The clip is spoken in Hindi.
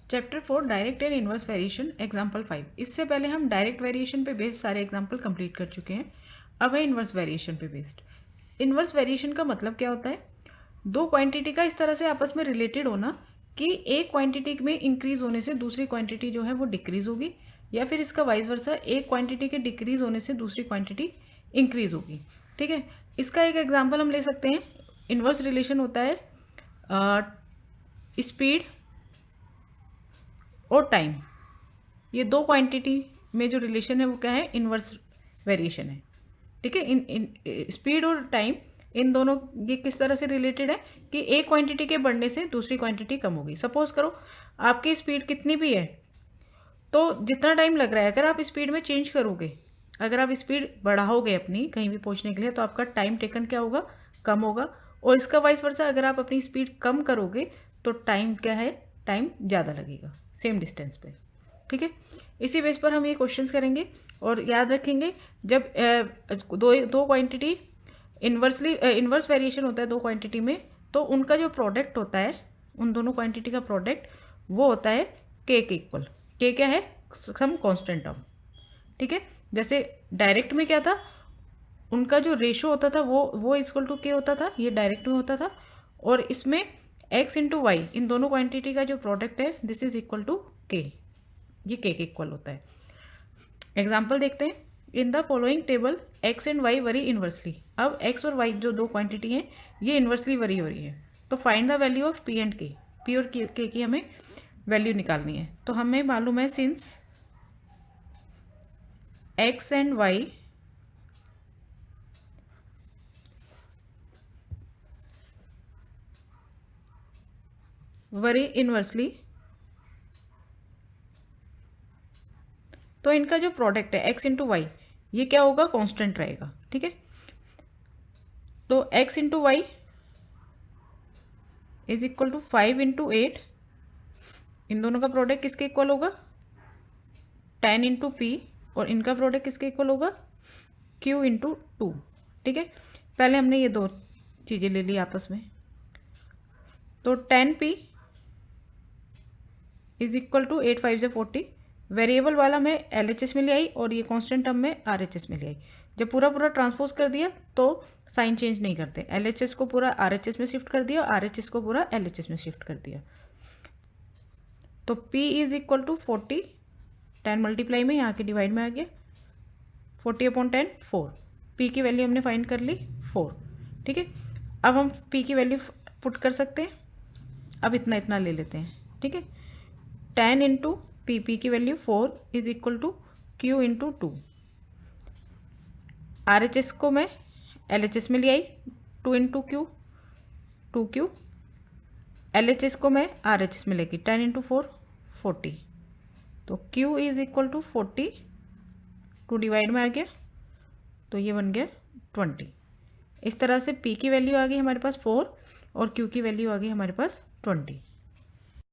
Chapter 4 direct and inverse variation example 5। इससे पहले हम डायरेक्ट वेरिएशन पे बेस्ड सारे एग्जाम्पल कंप्लीट कर चुके हैं। अब है इनवर्स वेरिएशन पे बेस्ड। इनवर्स वेरिएशन का मतलब क्या होता है? दो क्वांटिटी का इस तरह से आपस में रिलेटेड होना कि एक क्वांटिटी में इंक्रीज होने से दूसरी क्वांटिटी जो है वो डिक्रीज होगी, या फिर इसका वाइस वर्सा एक क्वांटिटी के डिक्रीज होने से दूसरी क्वांटिटी इंक्रीज होगी। ठीक है, इसका एक एग्जाम्पल हम ले सकते हैं। इनवर्स रिलेशन होता है स्पीड और टाइम। ये दो क्वांटिटी में जो रिलेशन है वो क्या है? इनवर्स वेरिएशन है। ठीक है, इन स्पीड और टाइम इन दोनों ये किस तरह से रिलेटेड है कि एक क्वांटिटी के बढ़ने से दूसरी क्वांटिटी कम होगी। सपोज करो आपकी स्पीड कितनी भी है, तो जितना टाइम लग रहा है अगर आप स्पीड में चेंज करोगे, अगर आप स्पीड बढ़ाओगे अपनी कहीं भी पहुंचने के लिए, तो आपका टाइम टेकन क्या होगा? कम होगा। और इसका वाइस वर्सा अगर आप अपनी स्पीड कम करोगे तो टाइम क्या है? टाइम ज़्यादा लगेगा सेम डिस्टेंस पे। ठीक है, इसी बेस पर हम ये क्वेश्चंस करेंगे और याद रखेंगे जब दो क्वांटिटी इनवर्स वेरिएशन होता है दो क्वांटिटी में, तो उनका जो प्रोडक्ट होता है, उन दोनों क्वांटिटी का प्रोडक्ट वो होता है के इक्वल। के क्या है? Some constant term. ठीक है, जैसे डायरेक्ट में क्या था, उनका जो रेशो होता था वो इक्वल टू के होता था, ये डायरेक्ट में होता था। और इसमें x इंटू वाई, इन दोनों क्वांटिटी का जो प्रोडक्ट है दिस इज इक्वल टू के, ये के इक्वल होता है। एग्जाम्पल देखते हैं। In the following table x and y worry inversely. अब x और y जो दो क्वांटिटी हैं ये इन्वर्सली वरी हो रही है, तो find the value of p and k। p और k की हमें वैल्यू निकालनी है। तो हमें मालूम है since x and y worry inversely, तो इनका जो प्रोडक्ट है x इंटू वाई ये क्या होगा? कांस्टेंट रहेगा। ठीक है, तो x into y is equal to 5 into 8। इन दोनों का प्रोडक्ट किसके इक्वल होगा? 10 इंटू पी। और इनका प्रोडक्ट किसके इक्वल होगा? q into 2। ठीक है, पहले हमने ये दो चीज़ें ले ली आपस में, तो 10p इज इक्वल टू 8 5 से 40। वेरिएबल वाला मैं LHS में ले आई और ये कांस्टेंट टर्म में RHS में ले आई। जब पूरा पूरा ट्रांसपोज कर दिया तो साइन चेंज नहीं करते, LHS को पूरा RHS में शिफ्ट कर दिया, RHS को पूरा LHS में शिफ्ट कर दिया। तो P is equal to 40, 10 multiply में यहाँ के डिवाइड में आ गया, 40/10 4। P की वैल्यू हमने फाइंड कर ली 4। ठीक है, अब हम P की वैल्यू पुट कर सकते हैं। अब इतना इतना ले लेते हैं। ठीक है, 10 इंटू पी की value 4 is equal to q into 2। RHS को मैं LHS में ले आई, 2 इंटू क्यू 2q। LHS को मैं RHS में लेगी, 10 इंटू 4 40। तो q is equal to 40, 2 divide में आ गया तो ये बन गया 20। इस तरह से p की वैल्यू आ गई हमारे पास 4 और q की वैल्यू आ गई हमारे पास 20।